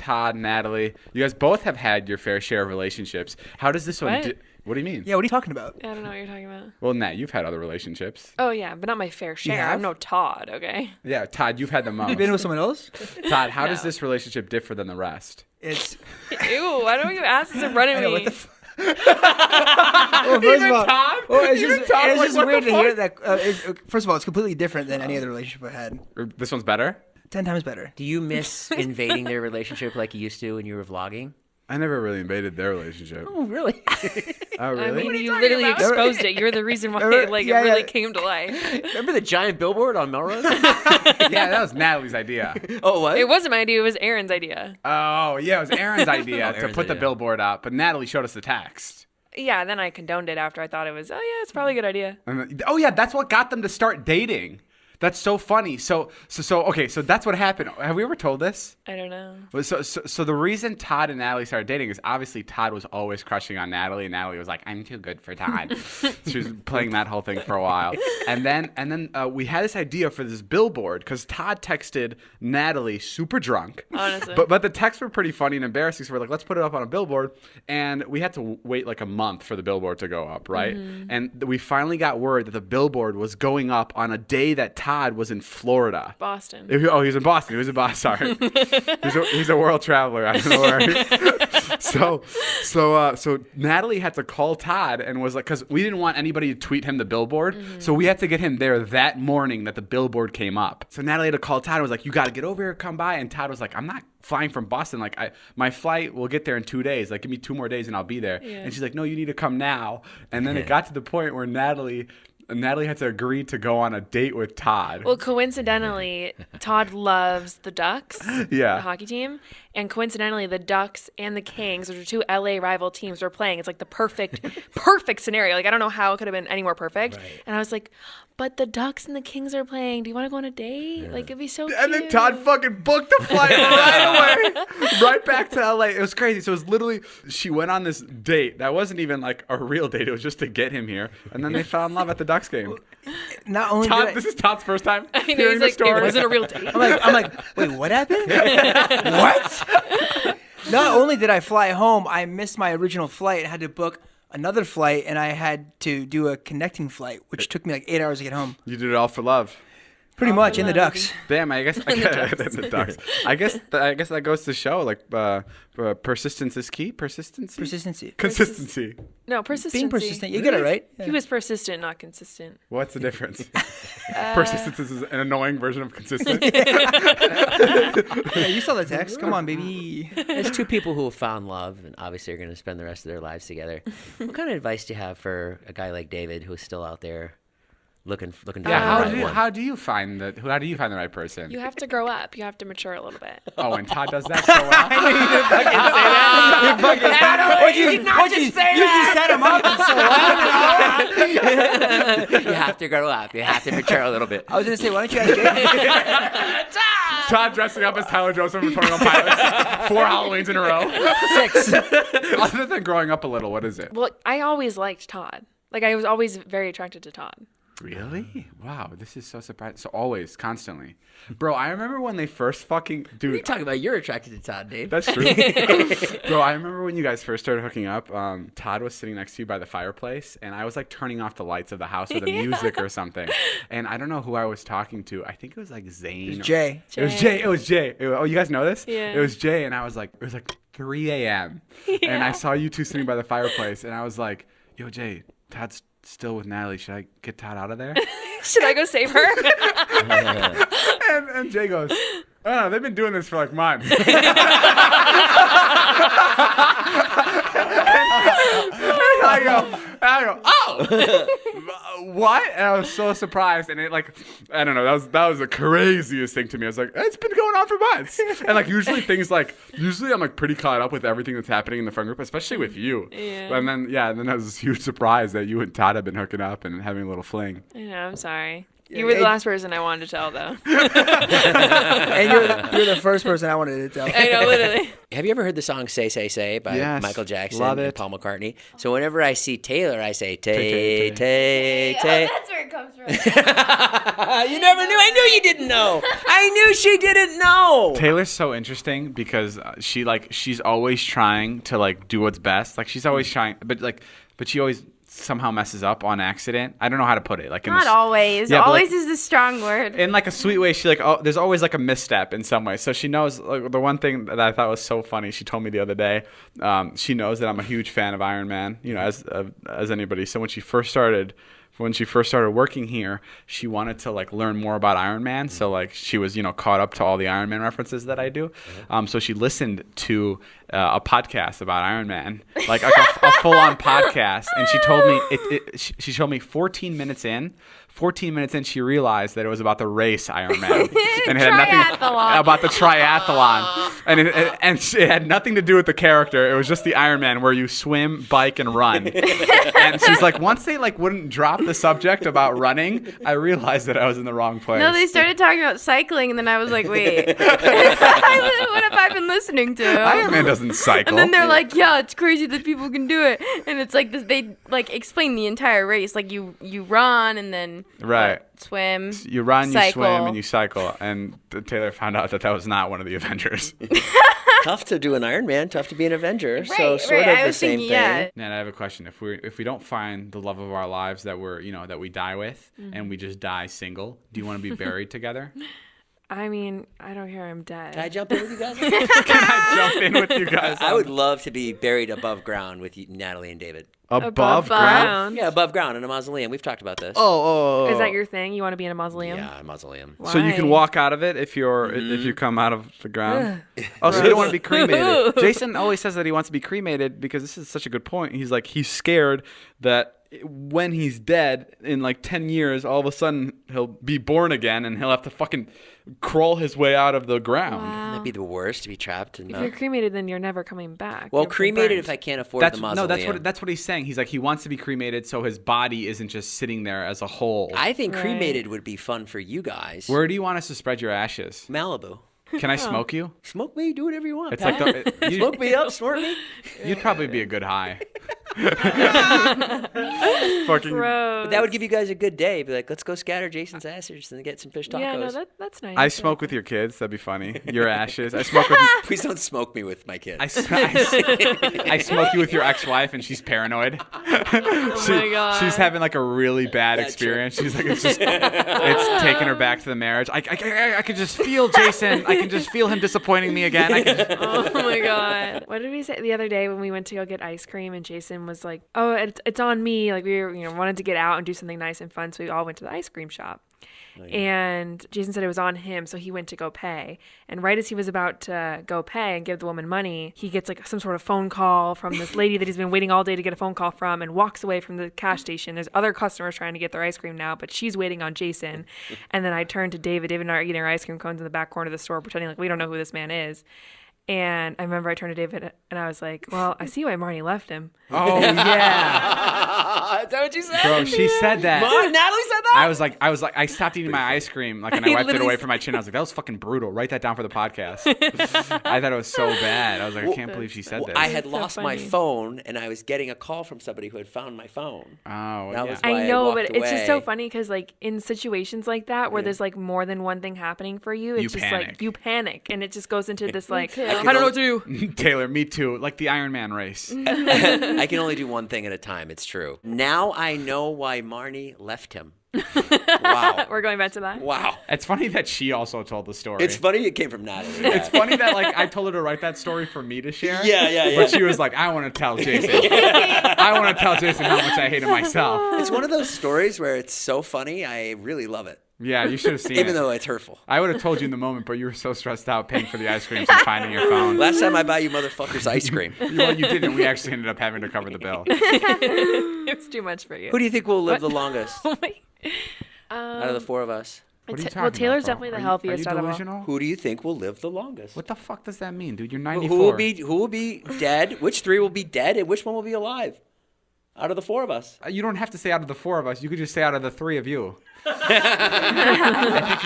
Todd, Natalie. You guys both have had your fair share of relationships. How does this one? What do you mean? Yeah, what are you talking about? I don't know what you're talking about. Well, Nat, you've had other relationships. Oh, yeah, but not my fair share. I'm no Todd, okay? Yeah, Todd, you've had the most. You been with someone else? Todd, how does this relationship differ than the rest? It's. Ew, why don't you ask this in front of me? What the well, first of all, Todd? it's Even just, Todd, it's like, just what weird the to hear fuck? that. First of all, it's completely different than any other relationship I had. This one's better? 10 times better. Do you miss invading their relationship like you used to when you were vlogging? I never really invaded their relationship. Oh, really? Oh, I really? mean, you literally exposed it. You're the reason why it really came to life. Remember the giant billboard on Melrose? Yeah, that was Natalie's idea. Oh, what? It wasn't my idea. It was Aaron's idea. Oh, yeah, it was Aaron's idea to Aaron's put the idea. billboard up, but Natalie showed us the text. Yeah, then I condoned it after I thought it was, oh, yeah, it's probably a good idea. Oh, yeah, that's what got them to start dating. That's so funny. So that's what happened. Have we ever told this? I don't know. So the reason Todd and Natalie started dating is obviously Todd was always crushing on Natalie, and Natalie was like, "I'm too good for Todd." She was playing that whole thing for a while, and then we had this idea for this billboard because Todd texted Natalie super drunk. Honestly. But the texts were pretty funny and embarrassing, so we're like, let's put it up on a billboard, and we had to wait like a month for the billboard to go up, right? Mm-hmm. And we finally got word that the billboard was going up on a day that Todd was in Florida. Boston. He was in Boston. He was in Boston. Sorry, he's a world traveler. I don't know where. So Natalie had to call Todd and was like, because we didn't want anybody to tweet him the billboard, so we had to get him there that morning that the billboard came up. So Natalie had to call Todd and was like, "You got to get over here, come by." And Todd was like, "I'm not flying from Boston. Like, my flight will get there in 2 days. Like, give me 2 more days and I'll be there." Yeah. And she's like, "No, you need to come now." And then it got to the point where Natalie had to agree to go on a date with Todd. Well, coincidentally, Todd loves the Ducks, Yeah. the hockey team, and coincidentally, the Ducks and the Kings, which are 2 LA rival teams, were playing. It's like the perfect scenario. Like, I don't know how it could have been any more perfect. Right. And I was like, but the Ducks and the Kings are playing. Do you want to go on a date? Like, it'd be so cute. And then Todd fucking booked the flight right away, right back to LA. It was crazy. So it was literally, she went on this date that wasn't even like a real date. It was just to get him here. And then they fell in love at the Ducks game. Not only Todd, did I, this is Todd's first time I know, hearing he's the like, story. it wasn't a real date. I'm like, wait, what happened? What? Not only did I fly home, I missed my original flight and had to book another flight, and I had to do a connecting flight, which took me like 8 hours to get home. You did it all for love. Pretty much in the Ducks. Damn, I guess the Ducks. I guess that goes to show like persistence is key. Consistency. Consistency. No, persistency. Being persistent. You get it right. He was persistent, not consistent. What's the difference? Persistence is an annoying version of consistent. Yeah, you saw the text. Come on, baby. There's 2 people who have found love and obviously are going to spend the rest of their lives together. What kind of advice do you have for a guy like David who's still out there looking to find the right one? How do you find the right person? You have to grow up. You have to mature a little bit. Oh, and Todd does that so well. You just set him up and so You have to grow up. You have to mature a little bit. I was going to say, why don't you ask David? Todd dressing up as Tyler Joseph from 21 Pilots 4 Halloweens in a row. 6. Other than growing up a little, what is it? Well, I always liked Todd. Like, I was always very attracted to Todd. Really? Wow, this is so surprising. So always, constantly. Bro, I remember when they first fucking... What are you Dude, talking about? You're attracted to Todd, Dave. that's true. Bro, I remember when you guys first started hooking up, Todd was sitting next to you by the fireplace, and I was like turning off the lights of the house with the music or something. And I don't know who I was talking to. I think it was like Zane. It was Jay. It was Jay. Oh, you guys know this? Yeah. It was Jay, and I was like, it was like 3 a.m. And I saw you 2 sitting by the fireplace, and I was like, yo, Jay, Todd's still with Natalie. Should I get Todd out of there? Should I go save her? and Jay goes, "Oh, they've been doing this for like months." And I go, "Oh, what?" And I was so surprised, and it like, I don't know, that was the craziest thing to me. I was like, it's been going on for months, and like usually I'm like pretty caught up with everything that's happening in the friend group, especially with you. Yeah. And then that was this huge surprise that you and Todd have been hooking up and having a little fling. I know, I'm sorry. You were the last person I wanted to tell, though. And you're the first person I wanted to tell. I know, literally. Have you ever heard the song "Say Say Say" by Yes, Michael Jackson love and it. Paul McCartney? So whenever I see Taylor, I say Tay, Tay Tay Oh, Tay. that's where it comes from. You never knew. I knew you didn't know. I knew she didn't know. Taylor's so interesting because she's always trying to like do what's best. Like she's always trying, but she always somehow messes up on accident. I don't know how to put it. Like Not always. Yeah, but, Always like, is a strong word. in like a sweet way. She there's always like a misstep in some way. So she knows. Like, the one thing that I thought was so funny, she told me the other day. She knows that I'm a huge fan of Iron Man. You know, as anybody. So when she first started working here, she wanted to like learn more about Iron Man. So like she was, caught up to all the Iron Man references that I do. So she listened to a podcast about Iron Man, like a full-on podcast, and she told me she showed me 14 minutes in, she realized that it was about the race Iron Man, and it had nothing Triathlon. about the triathlon, and it had nothing to do with the character. It was just the Iron Man where you swim, bike, and run. And she's like, once they like wouldn't drop the subject about running, I realized that I was in the wrong place. No, they started talking about cycling, and then I was like, wait, what have I been listening to? Iron Man doesn't cycle. And then they're like, yeah, it's crazy that people can do it. And it's like this, they like explain the entire race. Like you run and then Right. swim. You run, cycle. you swim, and you cycle. And Taylor found out that was not one of the Avengers. Tough to do an Iron Man. Tough to be an Avenger. So Right, sort right. of I the was same thinking, thing. yeah. Nat, I have a question. If we don't find the love of our lives that that we die with, and we just die single, do you want to be buried together? I mean, I don't care. I'm dead. Can I jump in with you guys? Can I jump in with you guys? I would love to be buried above ground with you, Natalie and David. above ground. Yeah, above ground in a mausoleum. We've talked about this. Oh. Is that your thing? You want to be in a mausoleum? Yeah, a mausoleum. So you can Why? walk out of it if you come out of the ground. Oh, so you don't want to be cremated. Jason always says that he wants to be cremated because this is such a good point. He's like, he's scared that when he's dead in like 10 years, all of a sudden he'll be born again and he'll have to fucking crawl his way out of the ground. That'd be the worst to be trapped in. If you're cremated, then you're never coming back. Well, You're cremated burned. if I can't afford the mausoleum. That's what he's saying. He's like, he wants to be cremated so his body isn't just sitting there as a whole. I think Right. cremated would be fun for you guys. Where do you want us to spread your ashes? Malibu. Can I smoke you? Smoke me, do whatever you want. It's Pat. like Smoke me up, snort me. you'd probably be a good high. Fucking Gross. But that would give you guys a good day. Be like, let's go scatter Jason's ashes and get some fish tacos. Yeah, no, that's nice. I smoke with your kids. That'd be funny. Your ashes. I smoke with. Please don't smoke me with my kids. I smoke you with your ex-wife, and she's paranoid. Oh my God. She's having like a really bad That's experience. She's like, it's taking her back to the marriage. I could just feel Jason. I can just feel him disappointing me again. Oh my God. What did we say the other day when we went to go get ice cream and Jason was like, oh, it's on me. Like we were, wanted to get out and do something nice and fun. So we all went to the ice cream shop. And Jason said it was on him, so he went to go pay. And right as he was about to go pay and give the woman money, he gets like some sort of phone call from this lady that he's been waiting all day to get a phone call from and walks away from the cash station. There's other customers trying to get their ice cream now, but she's waiting on Jason. And then I turned to David. David and I are eating our ice cream cones in the back corner of the store, pretending like we don't know who this man is. And I remember I turned to David and I was like, well, I see why Marnie left him. Oh yeah, Is that what you said? bro. She said that. Natalie said that? I was like, I stopped eating my ice cream, like, and I wiped it away from my chin. I was like, that was fucking brutal. Write that down for the podcast. I thought it was so bad. I was like, I can't believe she said this. I had so lost my funny. phone, and I was getting a call from somebody who had found my phone. Oh, That yeah. was why I know, walked but it's just so away. funny because, like, in situations like that where there's like more than one thing happening for you, it's just panic. like you panic, and it just goes into this like too. I don't know what to do. Taylor, me too. Like the Iron Man race. I can only do one thing at a time. It's true. Now I know why Marnie left him. Wow. We're going back to that. Wow. It's funny that she also told the story. It's funny it came from Natalie. It's funny that like I told her to write that story for me to share. Yeah. But she was like, I want to tell Jason. I want to tell Jason how much I hated myself. It's one of those stories where it's so funny. I really love it. Yeah, you should have seen it. Even though it's hurtful. I would have told you in the moment, but you were so stressed out paying for the ice creams and finding your phone. Last time I buy you motherfuckers ice cream. Well, you didn't. We actually ended up having to cover the bill. It was too much for you. Who do you think will live the longest Oh my- out of the four of us? What are you talking well, Taylor's about, bro? definitely the Are you- healthiest Are out you of all. delusional? Who do you think will live the longest? What the fuck does that mean, dude? You're Who 94. will be dead? Which three will be dead and which one will be alive? Out of the 4 of us. You don't have to say out of the 4 of us. You could just say out of the 3 of you. I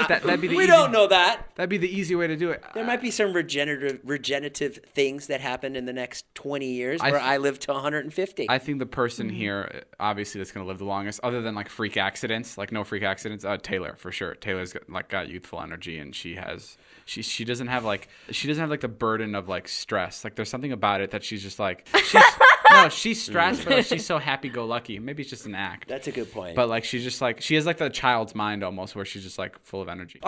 think that'd be the We easy, don't know that. That'd be the easy way to do it. There might be some regenerative things that happen in the next 20 years where I live to 150. I think the person here, obviously, that's going to live the longest, other than like freak accidents, like no freak accidents, Taylor, for sure. Taylor's got youthful energy, and she doesn't have like the burden of like stress. Like there's something about it that she's just like, she's stressed, but like, she's so happy-go-lucky. Maybe it's just an act. That's a good point. But like she's just like, she has like the child's mind almost, where she's just like full of energy.